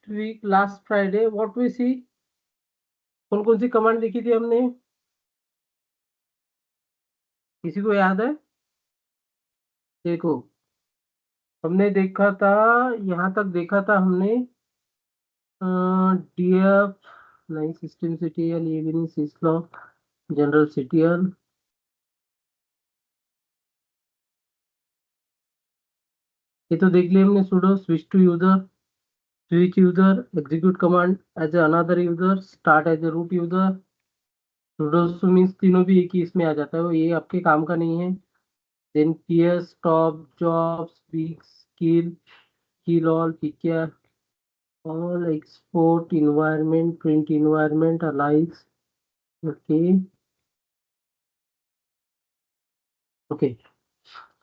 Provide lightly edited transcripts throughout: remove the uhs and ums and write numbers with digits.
week, last Friday, what we see? कौन कौन सी command देखी थी हमने? किसी को याद है? देखो, हमने देखा था, यहाँ तक देखा था हमने डीएफ नहीं, सिस्टम सीटीएल, ये भी नहीं, सिस्लॉक, जनरल सीटीएल, ये तो देख लिया हमने। Sudo switch to user, switch user, execute command as a another user, start as a root user. Sudo means तीनों भी एक ही इसमें आ जाता है, ये आपके काम का नहीं है। Then PS, stop, jobs, weeks, kill all, pkr, all, export, environment, print environment, alikes, okay, okay.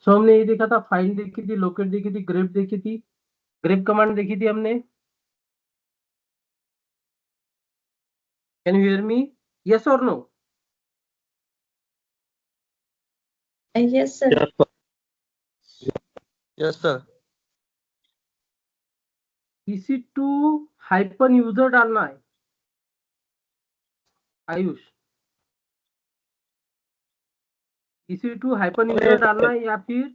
So हमने ये देखा था, फाइल देखी थी, लोकेट देखी थी, ग्रेप देखी थी, ग्रेप कमांड देखी थी हमने। Can you hear me? Yes और no? Yes, sir. Yes, sir. EC2 hyphen user डालना है आयुष, EC2 हाइपन यूजर डालना है, या फिर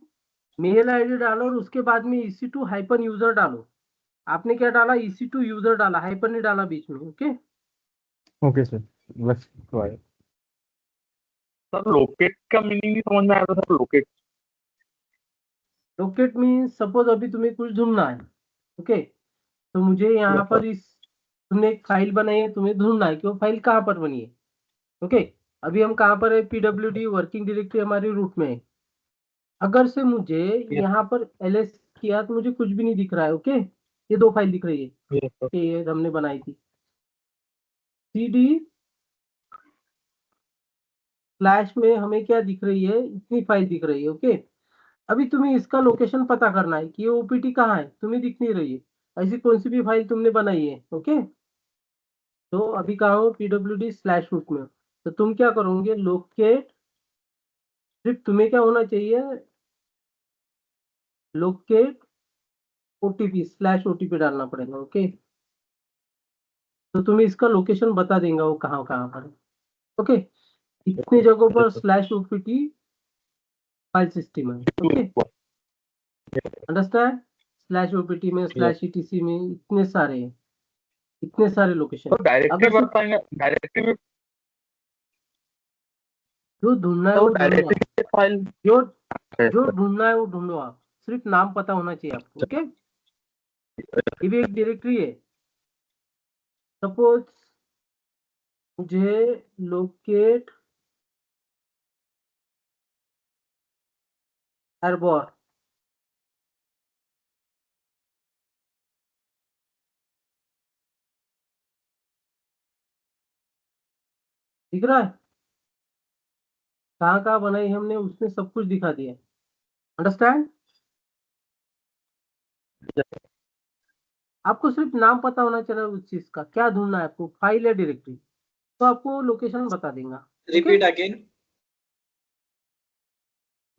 मेल आईडी डालो और उसके बाद में EC2 हाइपन यूजर डालो। आपने क्या डाला? EC2 यूजर डाला, हाइपन नहीं डाला बीच में। ओके ओके सर, बस ट्राई। सर लोकेट का मीनिंग नहीं समझ में आया था सर। लोकेट मीन्स सपोज अभी तुम्हें कुछ ढूंढना है, ओके, तो मुझे यहाँ पर इस, तुमने एक फाइल बनाई है, तुम्हें ढूंढना है कि वो फाइल कहाँ पर बनी है। ओके, अभी हम कहाँ पर है? PWD वर्किंग डायरेक्टरी हमारी रूट में है। अगर से मुझे यहाँ पर ls किया तो मुझे कुछ भी नहीं दिख रहा है। ओके, ये दो फाइल दिख रही है, ये हमने बनाई थी। cd स्लैश में हमें क्या दिख रही है? इतनी फाइल दिख रही है। ओके, अभी तुम्हें इसका लोकेशन पता करना है कि ये ओपीटी कहाँ है, तुम्हें दिख नहीं रही है। ऐसी कौन सी भी फाइल तुमने बनाई है, ओके, तो अभी कहा हो? PWD स्लैश रूट में। तो तुम क्या करोगे? लोकेट, सिर्फ तुम्हें क्या होना चाहिए? लोकेट ओटीपी स्लैश ओटीपी डालना पड़ेगा। ओके, तो तुम्हें इसका लोकेशन बता देगा वो कहाँ कहाँ पर है। ओके, इतनी जगहों पर स्लैश ओपीटी फाइल सिस्टम है। Okay, understand? स्लैश ओपीटी में, स्लैश ईटीसी में, इतने सारे हैं, इतने सारे लोकेशन। डायरेक्टरी बताएंगे, डायरेक्टरी जो ढूंढना है वो ढूंढो, डायरेक्टरी फाइल जो ढूंढना है वो ढूंढो आप, सिर्फ नाम पता होना चाहिए आपको। ओके, ये भी एक डायरेक्टरी है। सपोज मुझे लोकेट एर्बोर, दिख रहा है कहाँ कहाँ बनाई हमने, उसने सब कुछ दिखा दिया। अंडरस्टैंड? आपको सिर्फ नाम पता होना चाहिए उस चीज का, क्या ढूंढना है आपको, फाइल या डायरेक्टरी, तो आपको लोकेशन बता देगा। Repeat again.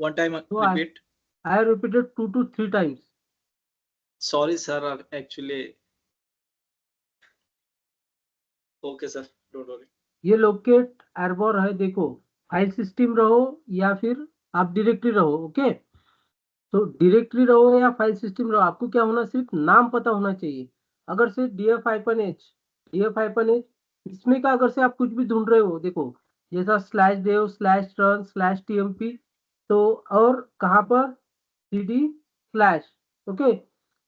One time So repeat. I have repeated 2 to 3 times. Sorry, sir. Actually. Okay, sir. Don't worry. ये लोकेट एर्बोर है, देखो, फाइल सिस्टम रहो या फिर आप डायरेक्टरी रहो। ओके, तो डायरेक्टरी रहो या फाइल सिस्टम रहो, आपको क्या होना? सिर्फ नाम पता होना चाहिए। अगर से df-h इसमें का अगर से आप कुछ भी ढूंढ रहे हो, देखो जैसा स्लैश देव, स्लैश रन, स्लैश tmp, तो और कहाँ पर? cd स्लैश, ओके,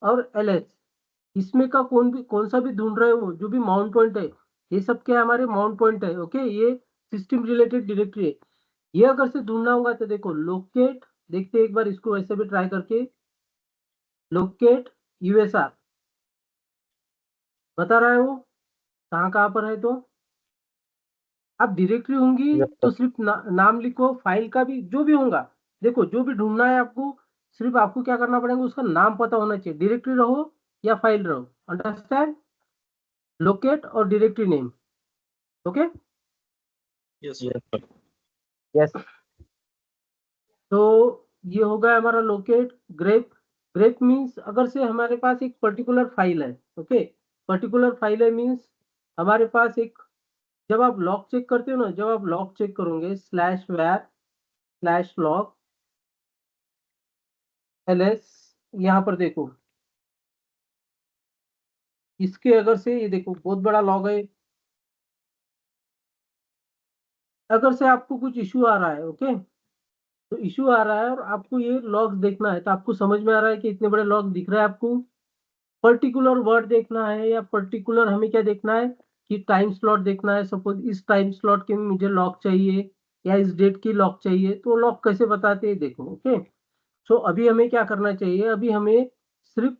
और ls, इसमें का कौन सा भी ढूंढ रहे हो, जो भी माउंट पॉइंट है, ये सब क्या हमारे माउंट पॉइंट है। ओके, ये सिस्टम रिलेटेड डायरेक्टरी है। ये अगर से ढूंढना होगा तो देखो लोकेट, देखते हैं एक बार इसको ऐसे भी ट्राई करके, लोकेट यूएसआर बता रहा है वो कहाँ कहाँ पर है। तो अब डायरेक्टरी होंगी तो सिर्फ नाम लिखो, फाइल का भी जो भी होगा, देखो जो भी ढूंढना है आपको, सिर्फ आपको क्या करना पड़ेगा? उसका नाम पता होना चाहिए, डायरेक्टरी रहो या फाइल रहो। अंडरस्टैंड? लोकेट और directory name. Okay, Yes, sir. Yes तो ये होगा हमारा लोकेट। ग्रेप, ग्रेप मीन्स अगर से हमारे पास एक पर्टिकुलर फाइल है, ओके, पर्टिकुलर फाइल है मीन्स हमारे पास एक, जब आप लॉग चेक करते हो ना, जब आप लॉग चेक करोगे /var/log ls, यहाँ पर देखो इसके अगर से ये देखो बहुत बड़ा लॉग है, अगर से आपको कुछ इशू आ रहा है, ओके, तो इशू आ रहा है और आपको ये लॉग्स देखना है, तो आपको समझ में आ रहा है कि इतने बड़े लॉग दिख रहा है, आपको पर्टिकुलर वर्ड देखना है या पर्टिकुलर हमें क्या देखना है कि टाइम स्लॉट देखना है। सपोज इस टाइम स्लॉट के मुझे लॉग चाहिए या इस डेट की लॉग चाहिए, तो लॉग कैसे बताते हैं देखो, ओके। सो अभी हमें क्या करना चाहिए, अभी हमें सिर्फ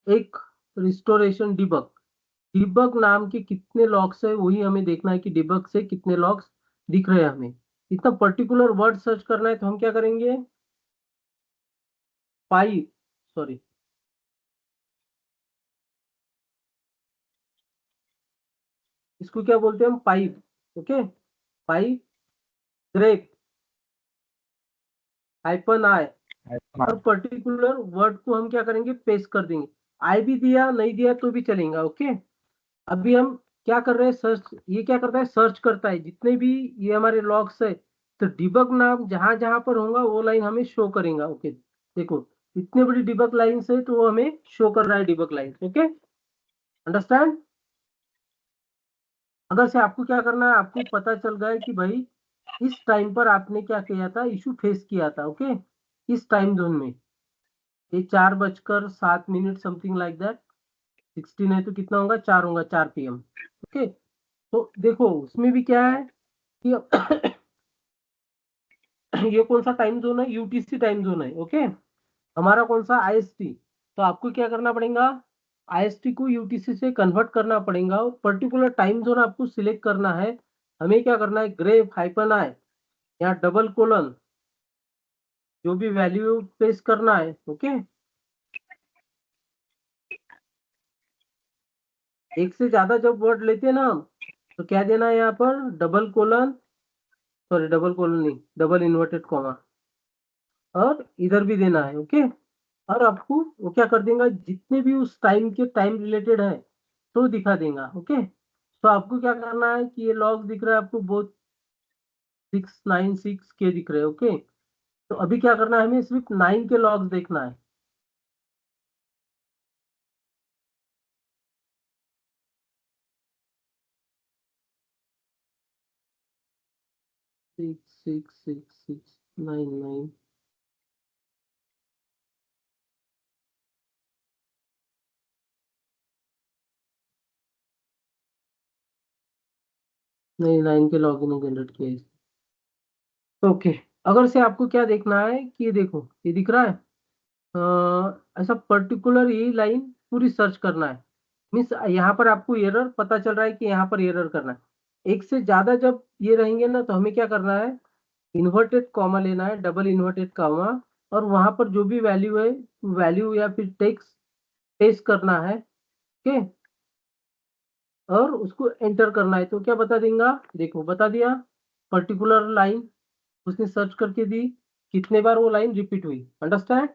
एक रिस्टोरेशन डिबग नाम के कितने लॉग्स है वही हमें देखना है कि डिबग से कितने लॉग्स दिख रहे हैं। हमें इतना पर्टिकुलर वर्ड सर्च करना है, तो हम क्या करेंगे, पाइप, सॉरी, इसको क्या बोलते हैं हम, pipe, okay, pipe grep -i, और पर्टिकुलर वर्ड को हम क्या करेंगे, पेस्ट कर देंगे। आई भी दिया नहीं दिया तो भी चलेगा, ओके। अभी हम क्या कर रहे हैं, सर्च, ये क्या करता है, सर्च करता है जितने भी ये हमारे लॉग्स है, तो डिबग नाम जहां जहां पर होगा वो लाइन हमें शो करेगा, ओके। देखो इतने बड़ी डिबग लाइन है तो वो हमें शो कर रहा है डिबग लाइन, ओके, अंडरस्टैंड। अगर से आपको क्या करना है, आपको पता चल गया है कि भाई इस टाइम पर आपने क्या किया था, इशू फेस किया था, ओके, इस टाइम जोन में, ये 4:07 समथिंग लाइक दैट, 16 है तो कितना होगा, 4 होगा, 4 PM, ओके। तो देखो उसमें भी क्या है कि ये कौन सा टाइम जोन है, यूटीसी टाइम जोन है, ओके। हमारा कौन सा, IST, तो आपको क्या करना पड़ेगा, IST को यूटीसी से कन्वर्ट करना पड़ेगा, पर्टिकुलर टाइम जोन आपको सिलेक्ट करना है। हमें क्या करना है, ग्रेप -i, यहाँ डबल कोलन, जो भी वैल्यू पेस्ट करना है, ओके। एक से ज्यादा जब वर्ड लेते हैं ना हम, तो क्या देना है यहाँ पर, double colon, sorry double colon नहीं, डबल इन्वर्टेड कॉमा, और इधर भी देना है, ओके। और आपको वो क्या कर देगा, जितने भी उस टाइम के टाइम रिलेटेड है तो दिखा देगा, ओके। तो आपको क्या करना है कि ये लॉग दिख रहा है आपको बहुत 696 के दिख रहे हैं, ओके। तो अभी क्या करना है, हमें सिर्फ 9 के लॉग्स देखना है। सिक्स सिक्स सिक्स सिक्स 9 9, नहीं 9 के लॉग इन जनरेट किए, ओके। अगर से आपको क्या देखना है कि ये देखो ये दिख रहा है, ऐसा पर्टिकुलर ये लाइन पूरी सर्च करना है, मीन्स यहाँ पर आपको एरर पता चल रहा है कि यहाँ पर एरर करना है। एक से ज्यादा जब ये रहेंगे ना, तो हमें क्या करना है, इन्वर्टेड कॉमा लेना है, डबल इन्वर्टेड कॉमा, और वहां पर जो भी वैल्यू है, वैल्यू या फिर टेक्स्ट पेस्ट करना है, ओके, और उसको एंटर करना है। तो क्या बता देगा, देखो बता दिया, पर्टिकुलर लाइन उसने सर्च करके दी, कितने बार वो लाइन रिपीट हुई, अंडरस्टैंड।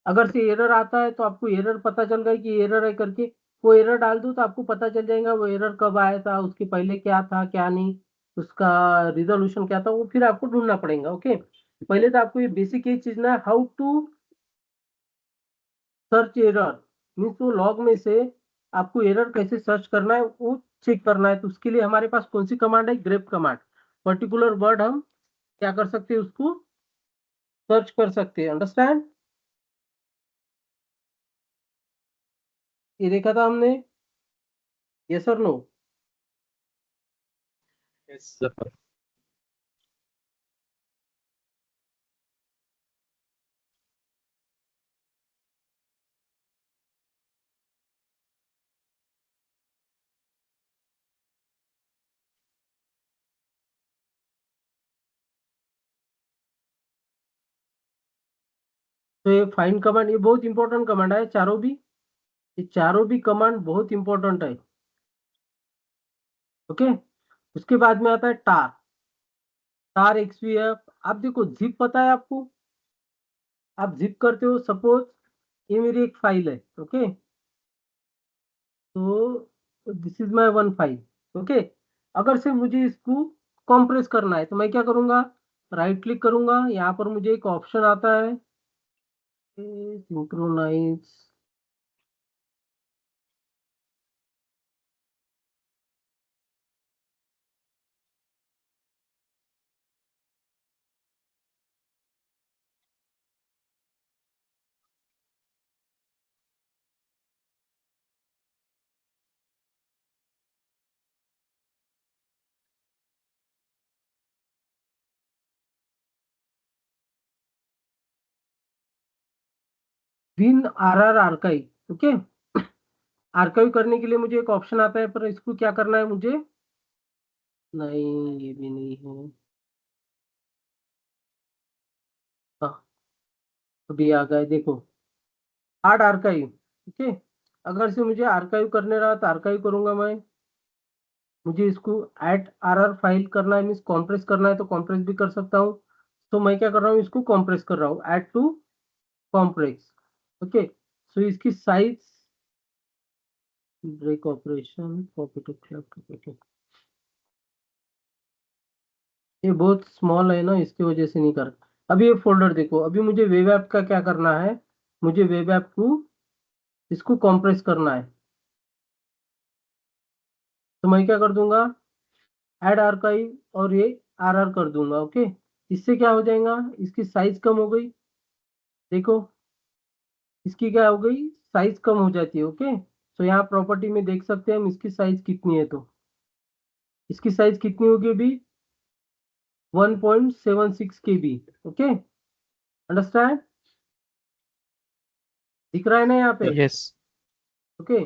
अगर से एरर आता है तो आपको एरर पता चल गया कि एरर है करके, वो एरर डाल दो तो आपको पता चल जाएगा वो एरर कब आया था, उसके पहले क्या था क्या नहीं, उसका रिजोल्यूशन क्या था, वो फिर आपको ढूंढना पड़ेगा, ओके। पहले तो आपको ये बेसिक ये चीज ना, how to search error, means वो लॉग में से आपको एरर कैसे सर्च करना है वो चेक करना है। तो उसके लिए हमारे पास कौन सी कमांड है, ग्रेप कमांड, पर्टिकुलर वर्ड हम क्या कर सकते हैं, उसको सर्च कर सकते हैं, अंडरस्टैंड। ये देखा था हमने, यस और नो, Yes. तो ये फाइंड कमांड, ये बहुत इंपॉर्टेंट कमांड है, चारों भी, ये चारों भी कमांड बहुत इंपॉर्टेंट है, ओके। उसके बाद में आता है टार, टार XVF। आप देखो जिप पता है आपको, आप जिप करते हो, सपोज ये मेरी एक फाइल है, ओके, तो this is my one file. Okay, अगर से मुझे इसको कॉम्प्रेस करना है तो मैं क्या करूंगा, राइट क्लिक करूंगा, यहाँ पर मुझे एक ऑप्शन आता है synchronize, win RR archive. Okay, archive करने के लिए मुझे एक ऑप्शन आता है, पर इसको क्या करना है मुझे, नहीं ये भी नहीं है, हाँ अभी आ गए देखो, आर्ट आर्काइव। ओके, अगर से मुझे आर्काइव करने रहा तो आर्काइव करूंगा मैं, मुझे इसको एट आरआर फाइल करना है, मीन्स कॉम्प्रेस करना है तो कॉम्प्रेस भी कर सकता हूँ। तो मैं क्या कर रहा हूँ, इसको कॉम्प्रेस कर रहा हूँ, add to compress. Okay, so इसकी size, break operation, copy to club, ये बहुत स्मॉल है ना, इसकी वजह से नहीं कर। अभी ये फोल्डर देखो, अभी मुझे वेब ऐप का क्या करना है, मुझे वेब ऐप को इसको कॉम्प्रेस करना है, तो मैं क्या कर दूंगा, ऐड आर्काइव और ये आरआर कर दूंगा। ओके, इससे क्या हो जाएगा, इसकी साइज कम हो गई, देखो इसकी क्या हो गई, साइज कम हो जाती है। ओके, तो यहाँ प्रॉपर्टी में देख सकते हैं हम इसकी साइज कितनी है, तो इसकी साइज कितनी होगी अभी, 1.76 KB। ओके, अंडरस्टैंड, दिख रहा है ना यहाँ पे। Yes. ओके,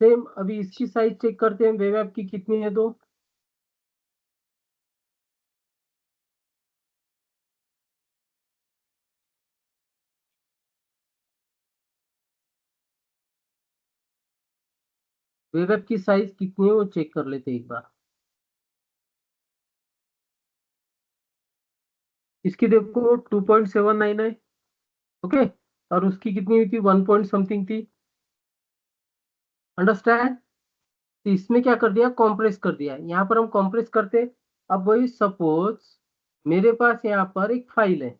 सेम अभी इसकी साइज चेक करते हैं वेब ऐप की कितनी है, तो वेब ऐप की साइज कितनी है वो चेक कर लेते हैं एक बार। इसकी देखो 2.79 है। ओके, और उसकी कितनी हुई थी, 1 पॉइंट समथिंग थी, अंडरस्टैंड। तो इसमें क्या कर दिया, कॉम्प्रेस कर दिया, यहाँ पर हम कॉम्प्रेस करते। अब वही सपोज मेरे पास यहाँ पर एक फाइल है,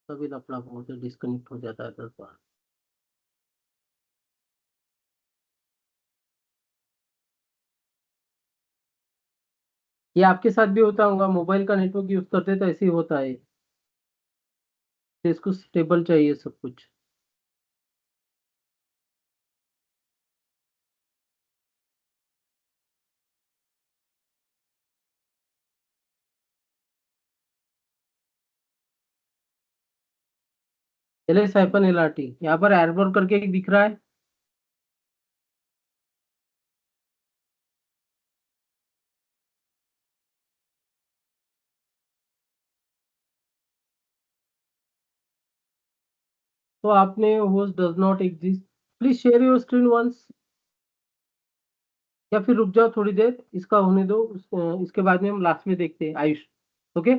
तभी लफड़ा बहुत डिस्कनेक्ट हो जाता है 10 बार। ये आपके साथ भी होता होगा, मोबाइल का नेटवर्क यूज करते तो ऐसे ही होता है, तो इसको स्टेबल चाहिए सब कुछ। LS-LRT यहाँ पर एरर करके एक दिख रहा है, तो आपने host does not exist, please share your screen once, या फिर रुक जाओ थोड़ी देर, इसका होने दो, इसके बाद में हम लास्ट में देखते हैं आयुष। Okay,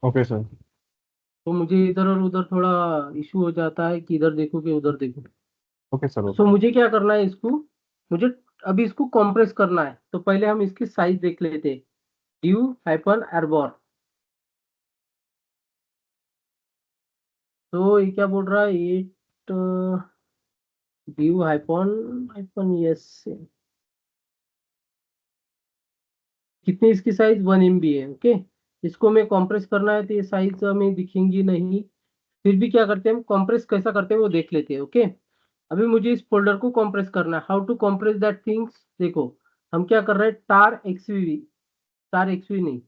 Okay, sir. तो मुझे इधर और उधर थोड़ा इशू हो जाता है कि इधर देखो कि उधर देखो। Okay, sir. सो Okay. मुझे क्या करना है, इसको मुझे अभी इसको कॉम्प्रेस करना है, तो पहले हम इसकी साइज देख लेते हैं, ड्यू हाइपन एरबॉर। तो ये क्या बोल रहा है, 8 ड्यू हाइपन हाइपन यस, कितनी इसकी साइज 1 MB है। ओके, इसको मैं कॉम्प्रेस करना है तो ये साइज हमें दिखेंगी नहीं, फिर भी क्या करते हैं हम, कॉम्प्रेस कैसा करते हैं वो देख लेते हैं। ओके, अभी मुझे इस फोल्डर को कॉम्प्रेस करना है, how to compress that things, देखो हम क्या कर रहे हैं, टार एक्सवी, टार एक्सवी नहीं,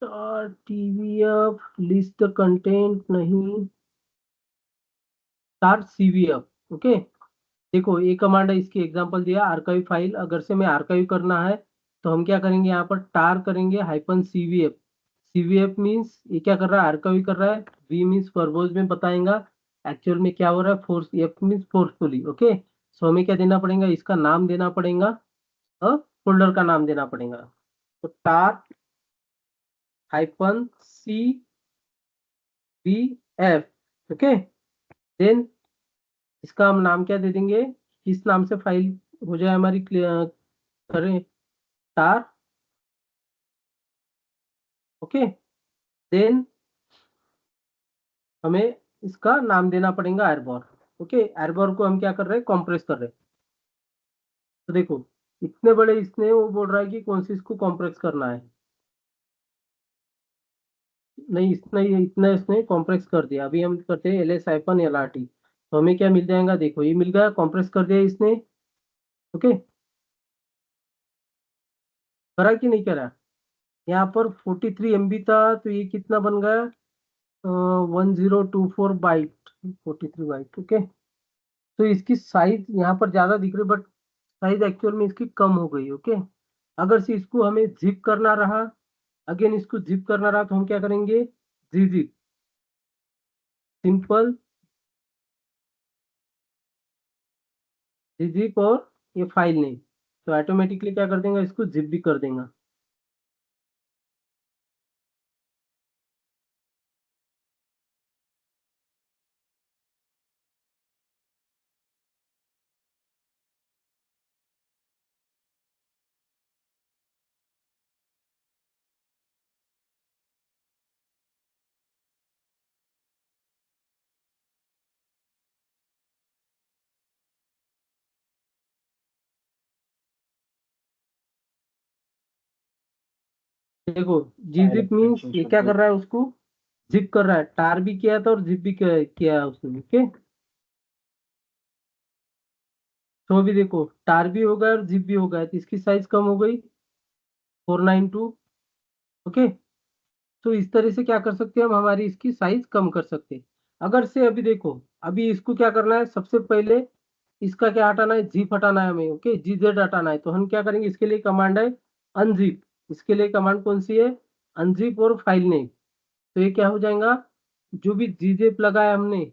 टार TVF लिस्ट कंटेंट नहीं, टार CVF। ओके, देखो ये कमांड है, इसकी एग्जांपल दिया, आर्काइव फाइल, अगर से मैं आर्काइव करना है तो हम क्या करेंगे, यहाँ पर टार करेंगे हाइपन CVF। CVF मीन्स ये क्या कर रहा है, आर्काइव कर रहा है, V मीन्स वर्बोज में बताएगा एक्चुअल में क्या हो रहा है, force, F means forcefully. Okay, so हमें क्या देना पड़ेगा, इसका नाम देना पड़ेगा, फोल्डर का नाम देना पड़ेगा, तो टार हाइपन CVF, ओके। देन इसका हम नाम क्या दे देंगे, किस नाम से फाइल हो जाए हमारी करें, टार। ओके। देन हमें इसका नाम देना पड़ेगा एरबोर। ओके, एरबोर को हम क्या कर रहे हैं, कॉम्प्रेस कर रहे हैं। तो देखो इतने बड़े इसने वो बोल रहा है कि कौन सी इसको कॉम्प्रेस करना है, नहीं इतना इसने कॉम्प्रेस कर दिया। अभी हम करते हैं ls-lrt, तो हमें क्या मिल जाएगा, देखो ये मिल गया, कॉम्प्रेस कर दिया इसने। ओके, करा कि नहीं करा, यहाँ पर 43 MB था, तो ये कितना बन गया, 1024 बाइट, 43 बाइट। ओके, तो इसकी साइज यहाँ पर ज्यादा दिख रही, बट साइज एक्चुअल में इसकी कम हो गई। ओके, अगर से इसको हमें जिप करना रहा, अगेन इसको जिप करना रहा, तो हम क्या करेंगे, gzip, सिंपल gzip और ये फाइल नेम, तो ऑटोमेटिकली क्या कर देगा, इसको जिप भी कर देगा। देखो gzip मीन्स ये क्या कर रहा है, उसको जिप कर रहा है, टार भी किया था और जिप भी किया है उसने। ओके, तो अभी देखो टार भी हो गया और जिप भी हो गया, तो इसकी साइज कम हो गई 492। ओके, तो इस तरह से क्या कर सकते हैं हम, हमारी इसकी साइज कम कर सकते हैं। अगर से अभी देखो, अभी इसको क्या करना है, सबसे पहले इसका क्या हटाना है, जिप हटाना है हमें। ओके, gz हटाना है, तो हम क्या करेंगे, इसके लिए कमांड है अनजिप। इसके लिए कमांड कौन सी है, अनजिप और फाइल नेम। तो ये क्या हो जाएगा, जो भी gzip लगाया हमने,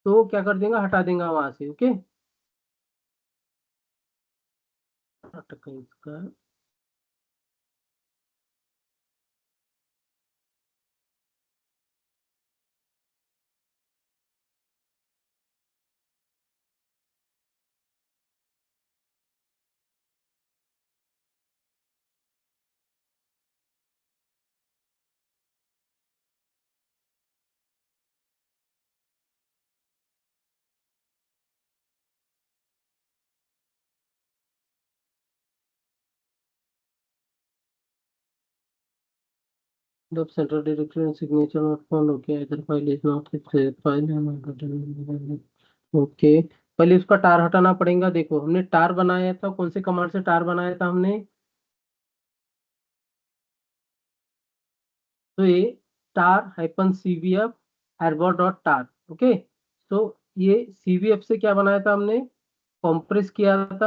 तो क्या कर देगा, हटा देगा वहां से। ओके, इसका the central directory and signature not found. Okay, either file is not file. Okay, पहले उसका टार हटाना पड़ेगा। देखो हमने टार बनाया था, कौन से कमांड से टार बनाया था हमने, तो ये tar-cvf error.tar। ओके, तो ये cvf से क्या बनाया था हमने, कॉम्प्रेस किया था